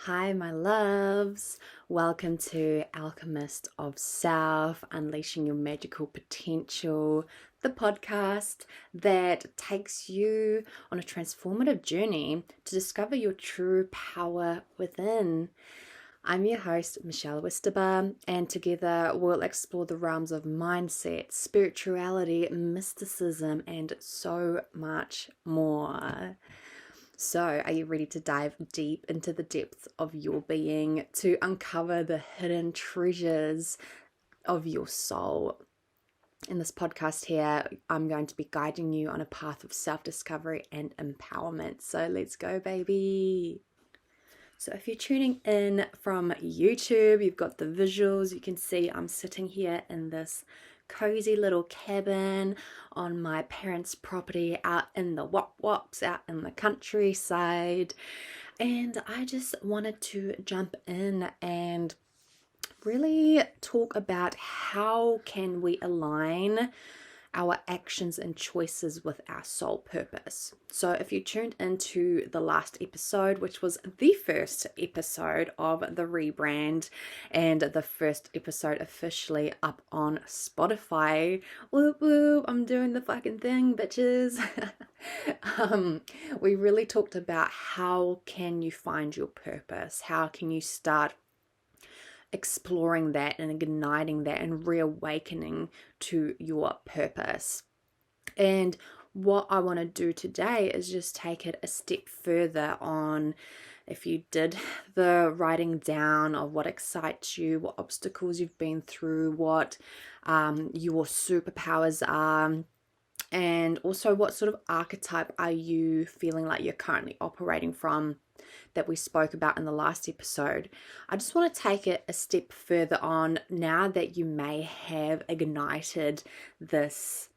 Hi, my loves. Welcome to Alchemist of Self, Unleashing Your Magical Potential, the podcast that takes you on a transformative journey to discover your true power within. I'm your host, Michelle Wistuba, and together we'll explore the realms of mindset, spirituality, mysticism, and so much more. So, are you ready to dive deep into the depths of your being to uncover the hidden treasures of your soul? In this podcast here, I'm going to be guiding you on a path of self-discovery and empowerment. So, let's go, baby. So if you're tuning in from YouTube, you've got the visuals. You can see I'm sitting here in this cozy little cabin on my parents' property out in the wops, out in the countryside. And I just wanted to jump in and really talk about how can we align our actions and choices with our soul purpose. So if you tuned into the last episode, which was the first episode of the rebrand and the first episode officially up on Spotify, whoop whoop, I'm doing the fucking thing, bitches. We really talked about how can you find your purpose? How can you start exploring that and igniting that and reawakening to your purpose. And what I want to do today is just take it a step further on if you did the writing down of what excites you, what obstacles you've been through, what your superpowers are, and also what sort of archetype are you feeling like you're currently operating from that we spoke about in the last episode. I just want to take it a step further on now that you may have ignited this,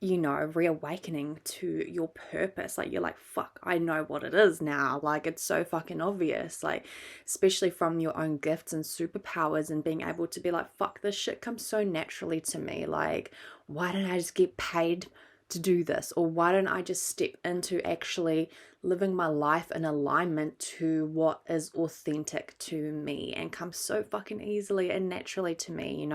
reawakening to your purpose. Like you're like, fuck, I know what it is now. Like it's so fucking obvious, like especially from your own gifts and superpowers and being able to be like, fuck, this shit comes so naturally to me. Like, why don't I just get paid to do this? Or why don't I just step into actually living my life in alignment to what is authentic to me and comes so fucking easily and naturally to me,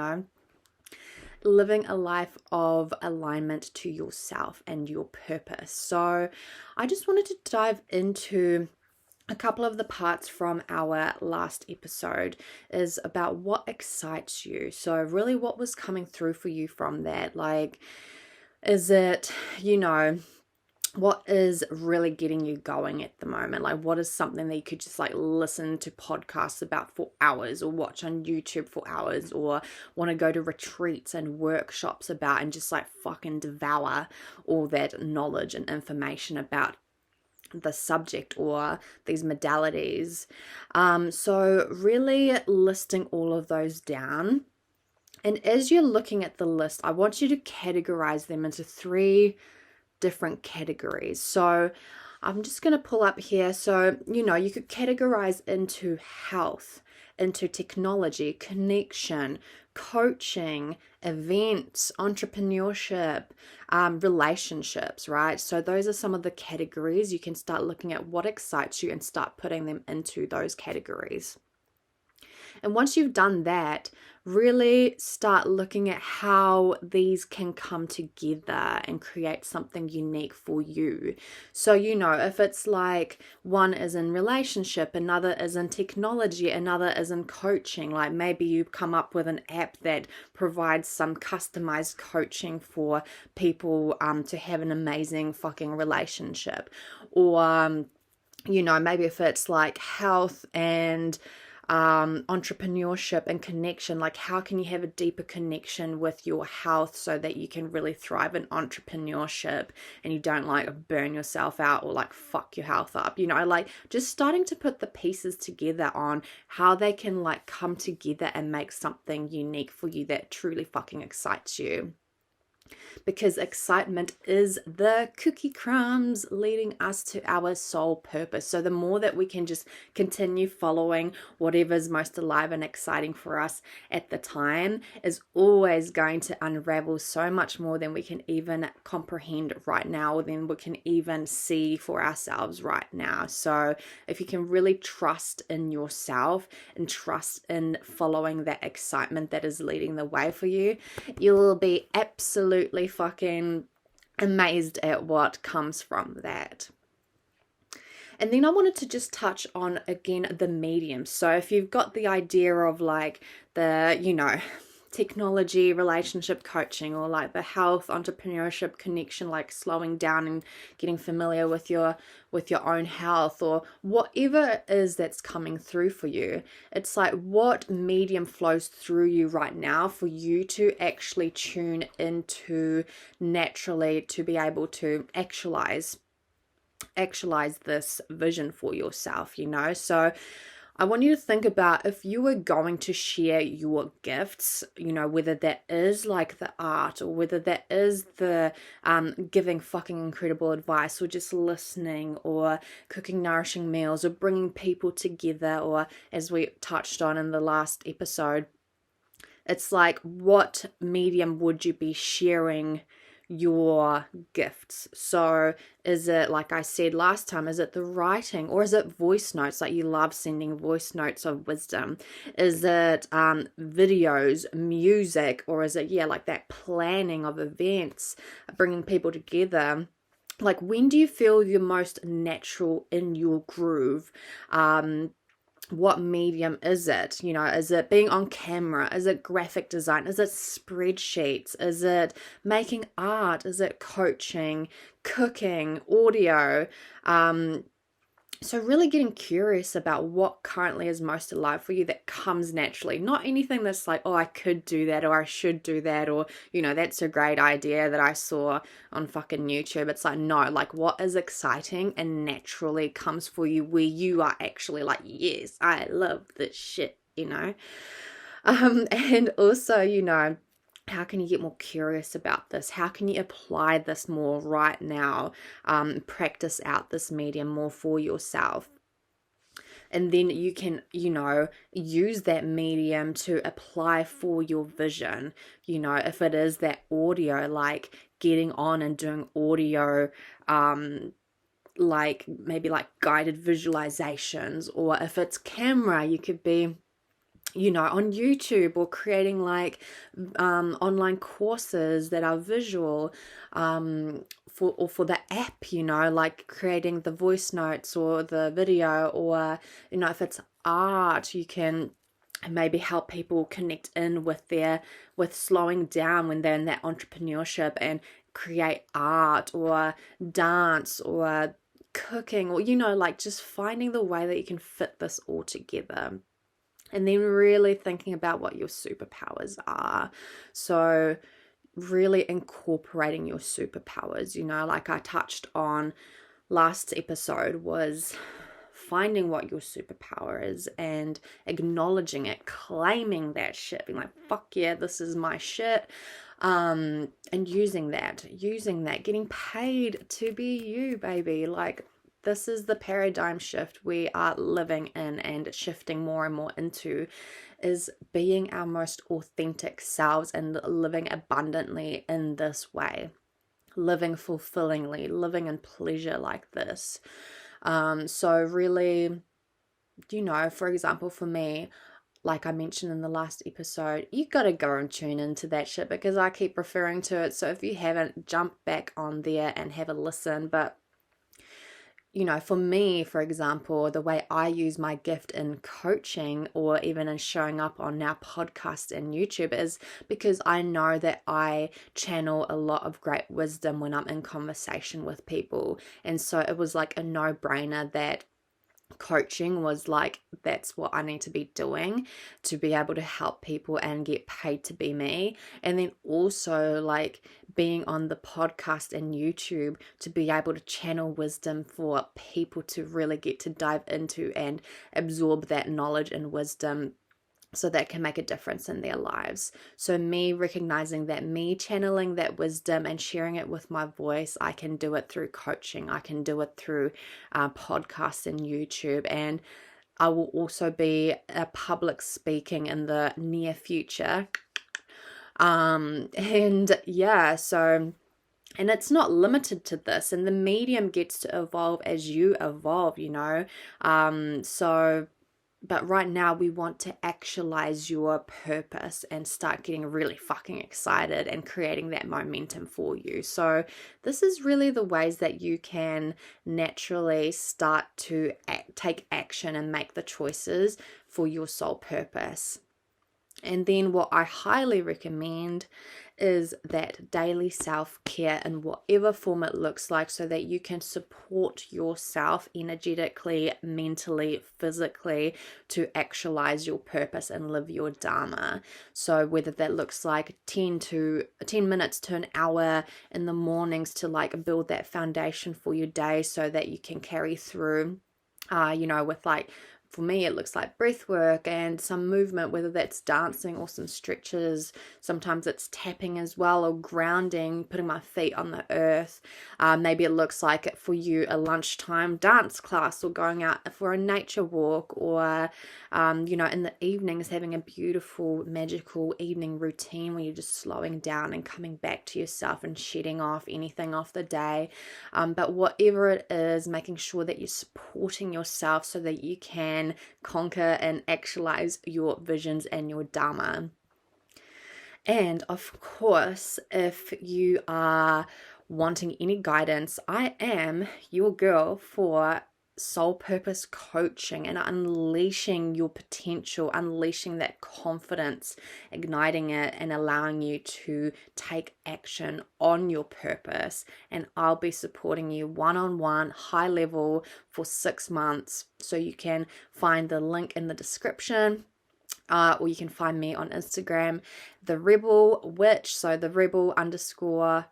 living a life of alignment to yourself and your purpose. So I just wanted to dive into a couple of the parts from our last episode is about what excites you. So really what was coming through for you from that? Like, is it, what is really getting you going at the moment? Like what is something that you could just like listen to podcasts about for hours or watch on YouTube for hours or want to go to retreats and workshops about and just like fucking devour all that knowledge and information about the subject or these modalities. So really listing all of those down. And as you're looking at the list, I want you to categorize them into 3 different categories. So I'm just going to pull up here. So, you could categorize into health, into technology, connection, coaching, events, entrepreneurship, relationships, right? So those are some of the categories. You can start looking at what excites you and start putting them into those categories. And once you've done that, really start looking at how these can come together and create something unique for you. So, if it's like one is in relationship, another is in technology, another is in coaching, like maybe you come up with an app that provides some customized coaching for people to have an amazing fucking relationship. Or, maybe if it's like health and entrepreneurship and connection, like how can you have a deeper connection with your health so that you can really thrive in entrepreneurship and you don't like burn yourself out or like fuck your health up, like just starting to put the pieces together on how they can like come together and make something unique for you that truly fucking excites you. because excitement is the cookie crumbs leading us to our soul purpose. So the more that we can just continue following whatever's most alive and exciting for us at the time is always going to unravel so much more than we can even comprehend right now, or than we can even see for ourselves right now. So if you can really trust in yourself and trust in following that excitement that is leading the way for you, you will be absolutely fucking amazed at what comes from that. And then I wanted to just touch on, again, the medium. So if you've got the idea of like the, technology, relationship coaching, or like the health, entrepreneurship connection, like slowing down and getting familiar with your own health, or whatever it is that's coming through for you, it's like, what medium flows through you right now for you to actually tune into naturally, to be able to actualize this vision for yourself, So I want you to think about, if you were going to share your gifts, whether that is like the art, or whether that is the giving fucking incredible advice, or just listening, or cooking nourishing meals, or bringing people together, or as we touched on in the last episode, it's like, what medium would you be sharing your gifts? So is it, like I said last time, is it the writing, or is it voice notes? Like, you love sending voice notes of wisdom. Is it videos, music, or is it like that planning of events, bringing people together? Like, when do you feel you're most natural in your groove? What medium is it? Is it being on camera? Is it graphic design? Is it spreadsheets? Is it making art? Is it coaching, cooking, audio? So really getting curious about what currently is most alive for you, that comes naturally. Not anything that's like, oh, I could do that, or I should do that, or, that's a great idea that I saw on fucking YouTube. It's like, no, like, what is exciting and naturally comes for you, where you are actually like, yes, I love this shit, And also, how can you get more curious about this? How can you apply this more right now? Practice out this medium more for yourself. And then you can, use that medium to apply for your vision. If it is that audio, like getting on and doing audio, like maybe like guided visualizations, or if it's camera, you could be on YouTube, or creating like online courses that are visual, for the app, like creating the voice notes or the video, or if it's art, you can maybe help people connect in with slowing down when they're in that entrepreneurship, and create art, or dance, or cooking, or like just finding the way that you can fit this all together. And then really thinking about what your superpowers are. So really incorporating your superpowers, like I touched on last episode, was finding what your superpower is and acknowledging it, claiming that shit, being like, fuck yeah, this is my shit. And using that, getting paid to be you, baby. Like, this is the paradigm shift we are living in and shifting more and more into, is being our most authentic selves and living abundantly in this way, living fulfillingly, living in pleasure like this. So really, for example, for me, like I mentioned in the last episode, you got to go and tune into that shit, because I keep referring to it. So if you haven't, jump back on there and have a listen. But for me, for example, the way I use my gift in coaching, or even in showing up on now podcast and YouTube, is because I know that I channel a lot of great wisdom when I'm in conversation with people. And so it was like a no-brainer that coaching was like, that's what I need to be doing to be able to help people and get paid to be me. And then also like being on the podcast and YouTube to be able to channel wisdom for people to really get to dive into and absorb that knowledge and wisdom so that can make a difference in their lives. So me recognizing that, me channeling that wisdom and sharing it with my voice, I can do it through coaching, I can do it through podcasts and YouTube, and I will also be a public speaking in the near future. And yeah, so, and it's not limited to this, and the medium gets to evolve as you evolve, you know. So but right now we want to actualize your purpose and start getting really fucking excited and creating that momentum for you. So this is really the ways that you can naturally start to take action and make the choices for your soul purpose. And then what I highly recommend is that daily self-care in whatever form it looks like, so that you can support yourself energetically, mentally, physically to actualize your purpose and live your dharma. So whether that looks like 10 minutes to an hour in the mornings to like build that foundation for your day so that you can carry through, you know, with like, for me, it looks like breath work and some movement, whether that's dancing or some stretches. Sometimes it's tapping as well, or grounding, putting my feet on the earth. Maybe it looks like for you a lunchtime dance class, or going out for a nature walk, or, you know, in the evenings having a beautiful, magical evening routine where you're just slowing down and coming back to yourself and shedding off anything off the day. But whatever it is, making sure that you're supporting yourself so that you can conquer and actualize your visions and your dharma. And of course, if you are wanting any guidance, I am your girl for soul purpose coaching and unleashing your potential, unleashing that confidence, igniting it, and allowing you to take action on your purpose. And I'll be supporting you one-on-one, high level, for 6 months. So you can find the link in the description. Or you can find me on Instagram, the Rebel Witch. So the underscore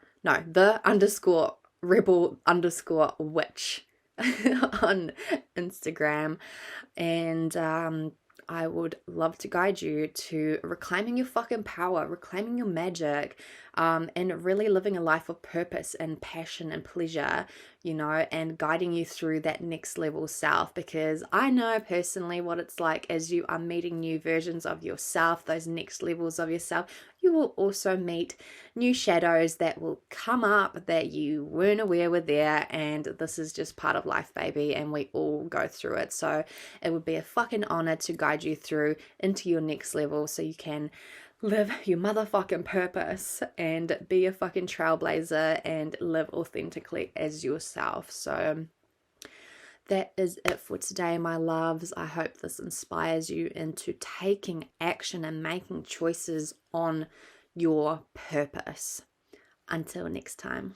Rebel underscore Witch on Instagram. And I would love to guide you to reclaiming your fucking power, reclaiming your magic, and really living a life of purpose and passion and pleasure, you know, and guiding you through that next level self. Because I know personally what it's like as you are meeting new versions of yourself, those next levels of yourself. You will also meet new shadows that will come up that you weren't aware were there, and this is just part of life, baby, and we all go through it. So it would be a fucking honor to guide you through into your next level so you can live your motherfucking purpose and be a fucking trailblazer and live authentically as yourself. So that is it for today, my loves. I hope this inspires you into taking action and making choices on your purpose. Until next time.